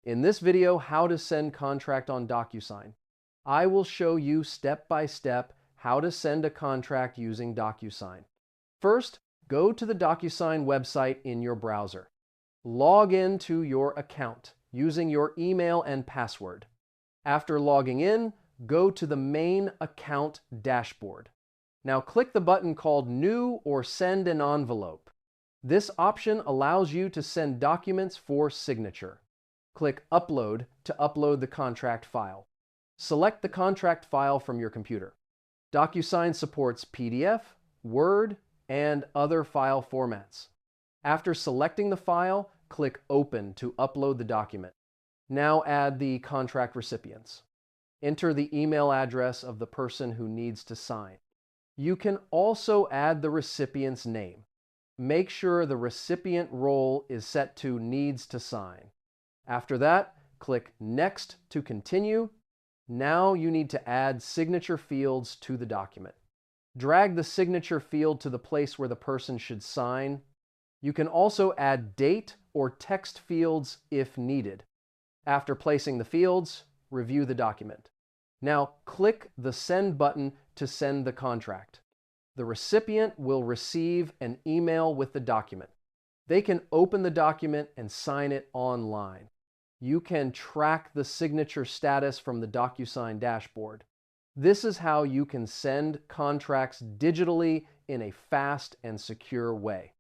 In this video, how to send contract on Docusign, I will show you step by step how to send a contract using Docusign. First, go to the Docusign website in your browser. Log into your account using your email and password. After logging in, go to the main account dashboard. Now click the button called New or Send an Envelope. This option allows you to send documents for signature. Click Upload to upload the contract file. Select the contract file from your computer. Docusign supports PDF, Word, and other file formats. After selecting the file, click Open to upload the document. Now add the contract recipients. Enter the email address of the person who needs to sign. You can also add the recipient's name. Make sure the recipient role is set to Needs to Sign. After that, click Next to continue. Now you need to add signature fields to the document. Drag the signature field to the place where the person should sign. You can also add date or text fields if needed. After placing the fields, review the document. Now click the Send button to send the contract. The recipient will receive an email with the document. They can open the document and sign it online. You can track the signature status from the Docusign dashboard. This is how you can send contracts digitally in a fast and secure way.